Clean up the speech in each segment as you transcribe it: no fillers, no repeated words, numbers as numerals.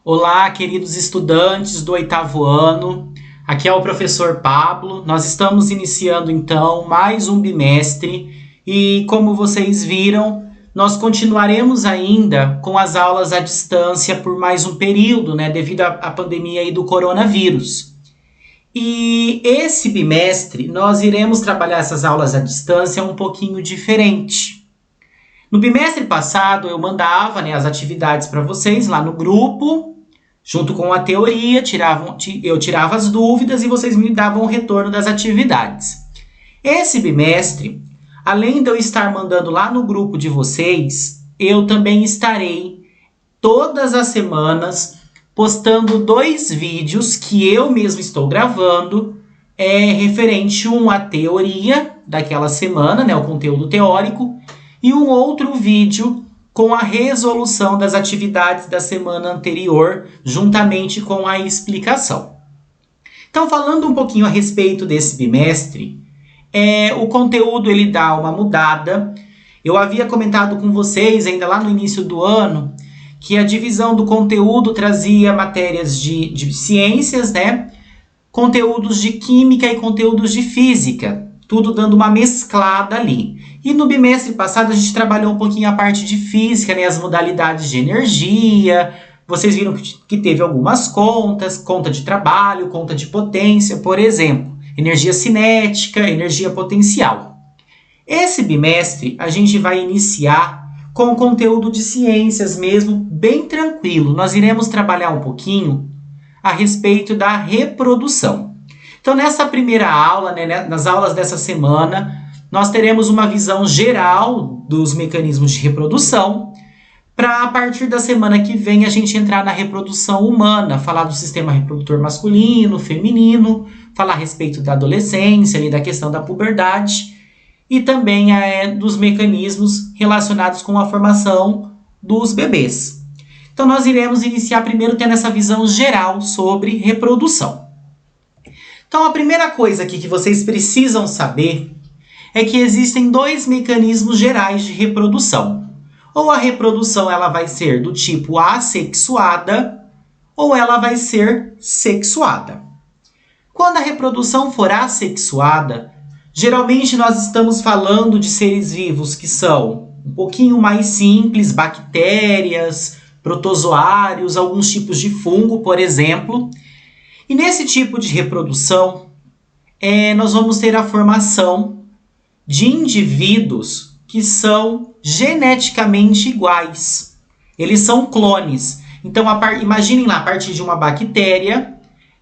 Olá, queridos estudantes do oitavo ano. Aqui é o professor Pablo. Nós estamos iniciando então mais um bimestre e, como vocês viram, nós continuaremos ainda com as aulas à distância por mais um período, devido à pandemia aí do coronavírus. E esse bimestre nós iremos trabalhar essas aulas à distância um pouquinho diferente. No bimestre passado eu mandava as atividades para vocês lá no grupo, junto com a teoria, eu tirava as dúvidas e vocês me davam o retorno das atividades. Esse bimestre, além de eu estar mandando lá no grupo de vocês, eu também estarei todas as semanas postando 2 vídeos que eu mesmo estou gravando, referente à teoria daquela semana, o conteúdo teórico, e um outro vídeo com a resolução das atividades da semana anterior, juntamente com a explicação. Então, falando um pouquinho a respeito desse bimestre, o conteúdo ele dá uma mudada. Eu havia comentado com vocês, ainda lá no início do ano, que a divisão do conteúdo trazia matérias de ciências, conteúdos de química e conteúdos de física, tudo dando uma mesclada ali. E no bimestre passado a gente trabalhou um pouquinho a parte de física, as modalidades de energia. Vocês viram que teve algumas contas, conta de trabalho, conta de potência, por exemplo. Energia cinética, energia potencial. Esse bimestre a gente vai iniciar com o conteúdo de ciências mesmo, bem tranquilo. Nós iremos trabalhar um pouquinho a respeito da reprodução. Então, nessa primeira aula, nas aulas dessa semana, nós teremos uma visão geral dos mecanismos de reprodução, para a partir da semana que vem a gente entrar na reprodução humana, falar do sistema reprodutor masculino, feminino, falar a respeito da adolescência, da questão da puberdade, e também dos mecanismos relacionados com a formação dos bebês. Então, nós iremos iniciar primeiro tendo essa visão geral sobre reprodução. Então, a primeira coisa aqui que vocês precisam saber é que existem 2 mecanismos gerais de reprodução. Ou a reprodução ela vai ser do tipo assexuada, ou ela vai ser sexuada. Quando a reprodução for assexuada, geralmente nós estamos falando de seres vivos que são um pouquinho mais simples, bactérias, protozoários, alguns tipos de fungo, por exemplo. E nesse tipo de reprodução, nós vamos ter a formação de indivíduos que são geneticamente iguais. Eles são clones. Então, imaginem lá, a partir de uma bactéria,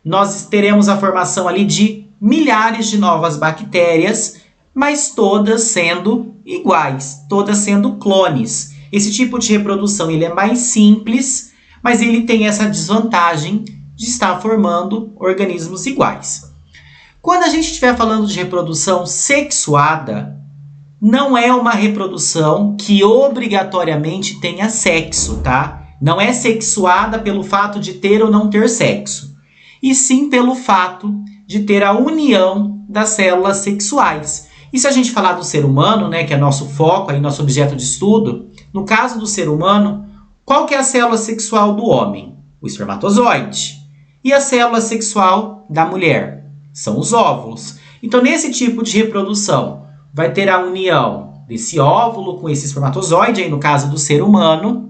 nós teremos a formação ali de milhares de novas bactérias, mas todas sendo iguais, todas sendo clones. Esse tipo de reprodução ele é mais simples, mas ele tem essa desvantagem de estar formando organismos iguais. Quando a gente estiver falando de reprodução sexuada, não é uma reprodução que obrigatoriamente tenha sexo, tá? Não é sexuada pelo fato de ter ou não ter sexo, e sim pelo fato de ter a união das células sexuais. E se a gente falar do ser humano, que é nosso foco, aí, nosso objeto de estudo, no caso do ser humano, qual que é a célula sexual do homem? O espermatozoide. E a célula sexual da mulher? São os óvulos. Então, nesse tipo de reprodução, vai ter a união desse óvulo com esse espermatozoide, aí no caso do ser humano,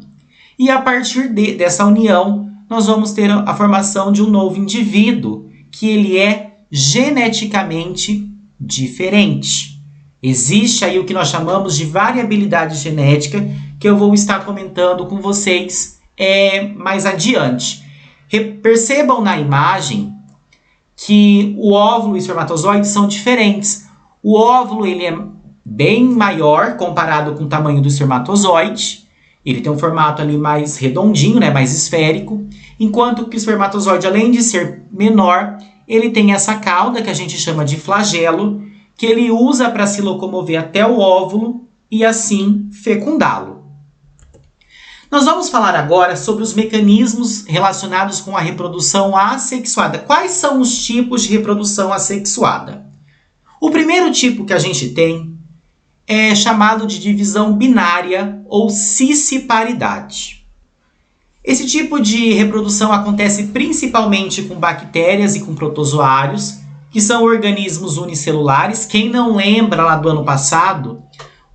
e a partir dessa união, nós vamos ter a formação de um novo indivíduo, que ele é geneticamente diferente. Existe aí o que nós chamamos de variabilidade genética, que eu vou estar comentando com vocês mais adiante. Percebam na imagem que o óvulo e o espermatozoide são diferentes. O óvulo ele é bem maior comparado com o tamanho do espermatozoide. Ele tem um formato ali mais redondinho, mais esférico. Enquanto que o espermatozoide, além de ser menor, ele tem essa cauda que a gente chama de flagelo, que ele usa para se locomover até o óvulo e assim fecundá-lo. Nós vamos falar agora sobre os mecanismos relacionados com a reprodução assexuada. Quais são os tipos de reprodução assexuada? O primeiro tipo que a gente tem é chamado de divisão binária ou cisparidade. Esse tipo de reprodução acontece principalmente com bactérias e com protozoários, que são organismos unicelulares. Quem não lembra lá do ano passado,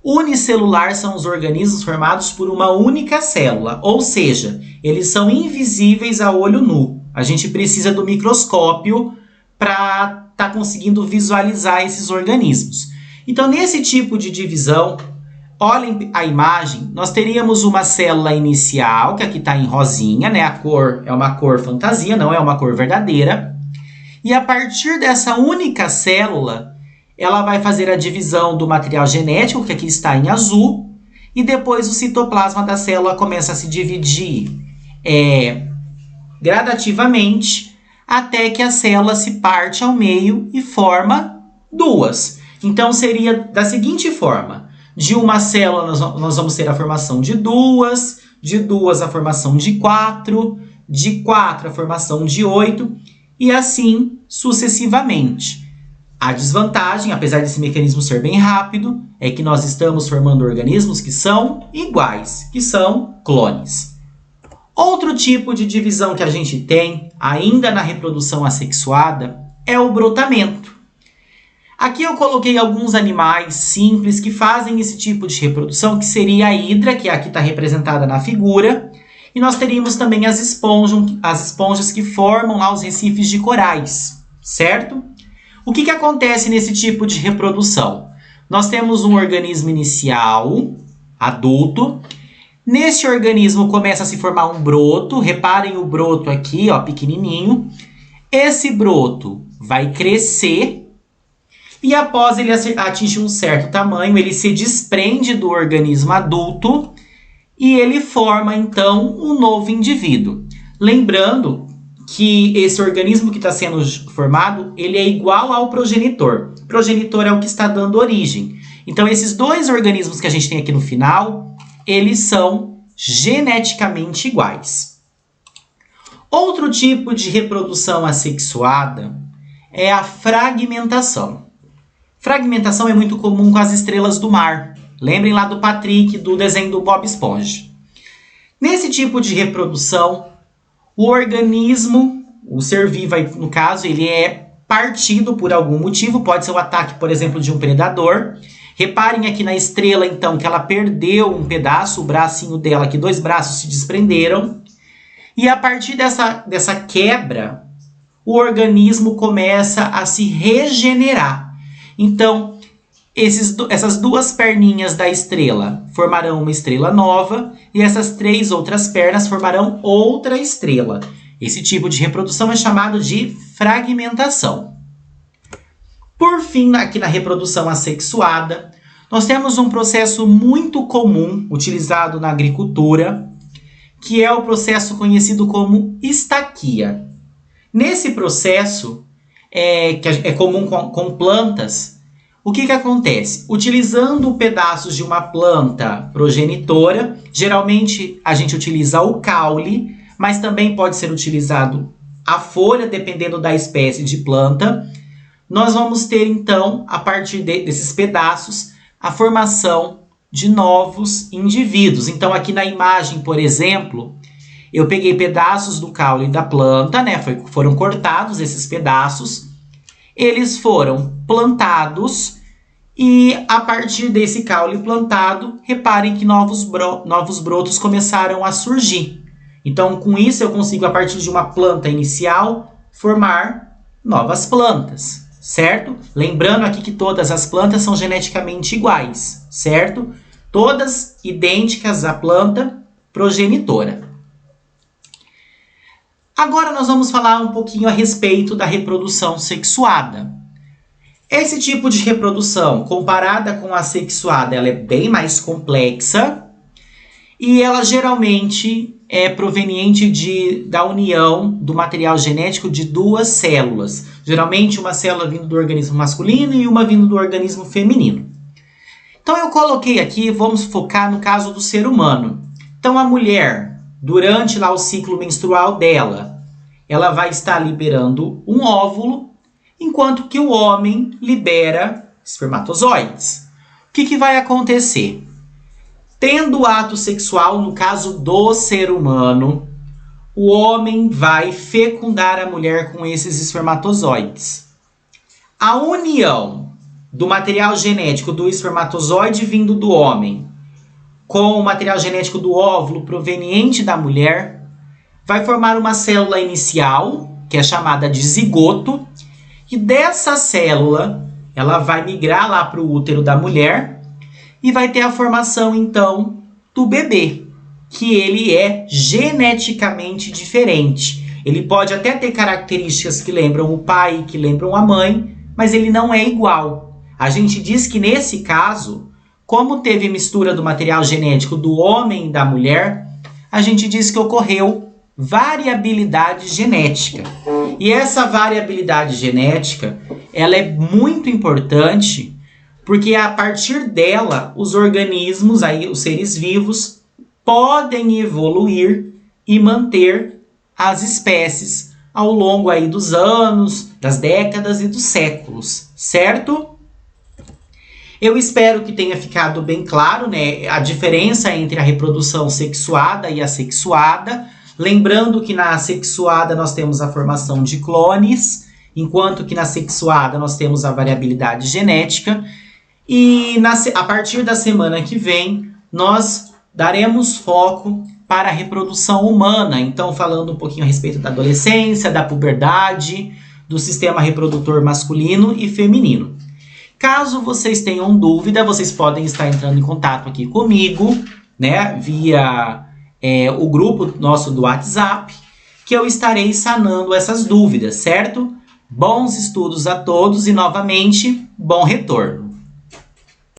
unicelular são os organismos formados por uma única célula, ou seja, eles são invisíveis a olho nu. A gente precisa do microscópio para estar conseguindo visualizar esses organismos. Então, nesse tipo de divisão, olhem a imagem, nós teríamos uma célula inicial, que aqui está em rosinha, né? A cor é uma cor fantasia, não é uma cor verdadeira. E a partir dessa única célula, ela vai fazer a divisão do material genético, que aqui está em azul, e depois o citoplasma da célula começa a se dividir gradativamente, até que a célula se parte ao meio e forma duas. Então, seria da seguinte forma: de uma célula nós vamos ter a formação de duas a formação de quatro a formação de 8, e assim sucessivamente. A desvantagem, apesar desse mecanismo ser bem rápido, é que nós estamos formando organismos que são iguais, que são clones. Outro tipo de divisão que a gente tem, ainda na reprodução assexuada, é o brotamento. Aqui eu coloquei alguns animais simples que fazem esse tipo de reprodução, que seria a hidra, que aqui está representada na figura, e nós teríamos também as esponjas que formam lá os recifes de corais, certo? O que acontece nesse tipo de reprodução? Nós temos um organismo inicial, adulto. Nesse organismo começa a se formar um broto. Reparem o broto aqui, ó, pequenininho. Esse broto vai crescer e após ele atingir um certo tamanho, ele se desprende do organismo adulto e ele forma, então, um novo indivíduo. Lembrando que esse organismo que está sendo formado, ele é igual ao progenitor. O progenitor é o que está dando origem. Então, esses dois organismos que a gente tem aqui no final, eles são geneticamente iguais. Outro tipo de reprodução assexuada é a fragmentação. Fragmentação é muito comum com as estrelas do mar. Lembrem lá do Patrick, do desenho do Bob Esponja. Nesse tipo de reprodução, o organismo, o ser vivo, no caso, ele é partido por algum motivo. Pode ser o ataque, por exemplo, de um predador. Reparem aqui na estrela, então, que ela perdeu um pedaço, o bracinho dela, que 2 braços se desprenderam. E a partir dessa quebra, o organismo começa a se regenerar. Então, essas 2 perninhas da estrela formarão uma estrela nova e essas 3 outras pernas formarão outra estrela. Esse tipo de reprodução é chamado de fragmentação. Por fim, aqui na reprodução assexuada, nós temos um processo muito comum utilizado na agricultura, que é o processo conhecido como estaquia. Nesse processo, que é comum com plantas, o que acontece? Utilizando pedaços de uma planta progenitora, geralmente a gente utiliza o caule, mas também pode ser utilizado a folha, dependendo da espécie de planta. Nós vamos ter, então, a partir desses pedaços, a formação de novos indivíduos. Então, aqui na imagem, por exemplo, eu peguei pedaços do caule da planta, né? Foram cortados esses pedaços. Eles foram plantados e a partir desse caule plantado, reparem que novos brotos começaram a surgir. Então, com isso eu consigo, a partir de uma planta inicial, formar novas plantas, certo? Lembrando aqui que todas as plantas são geneticamente iguais, certo? Todas idênticas à planta progenitora. Agora nós vamos falar um pouquinho a respeito da reprodução sexuada. Esse tipo de reprodução, comparada com a sexuada, ela é bem mais complexa e ela geralmente é proveniente da união do material genético de 2 células. Geralmente uma célula vindo do organismo masculino e uma vindo do organismo feminino. Então eu coloquei aqui, vamos focar no caso do ser humano. Então a mulher, durante lá o ciclo menstrual dela, ela vai estar liberando um óvulo, enquanto que o homem libera espermatozoides. O que vai acontecer? Tendo o ato sexual, no caso do ser humano, o homem vai fecundar a mulher com esses espermatozoides. A união do material genético do espermatozoide vindo do homem com o material genético do óvulo proveniente da mulher vai formar uma célula inicial, que é chamada de zigoto, e dessa célula ela vai migrar lá para o útero da mulher e vai ter a formação, então, do bebê, que ele é geneticamente diferente. Ele pode até ter características que lembram o pai, que lembram a mãe, mas ele não é igual. A gente diz que nesse caso, como teve mistura do material genético do homem e da mulher, a gente diz que ocorreu variabilidade genética. E essa variabilidade genética, ela é muito importante, porque a partir dela, os organismos, aí, os seres vivos, podem evoluir e manter as espécies ao longo aí dos anos, das décadas e dos séculos, certo? Eu espero que tenha ficado bem claro, né, a diferença entre a reprodução sexuada e assexuada. Lembrando que na assexuada nós temos a formação de clones, enquanto que na sexuada nós temos a variabilidade genética. E a partir da semana que vem, nós daremos foco para a reprodução humana. Então, falando um pouquinho a respeito da adolescência, da puberdade, do sistema reprodutor masculino e feminino. Caso vocês tenham dúvida, vocês podem estar entrando em contato aqui comigo, né, via o grupo nosso do WhatsApp, que eu estarei sanando essas dúvidas, certo? Bons estudos a todos e, novamente, bom retorno!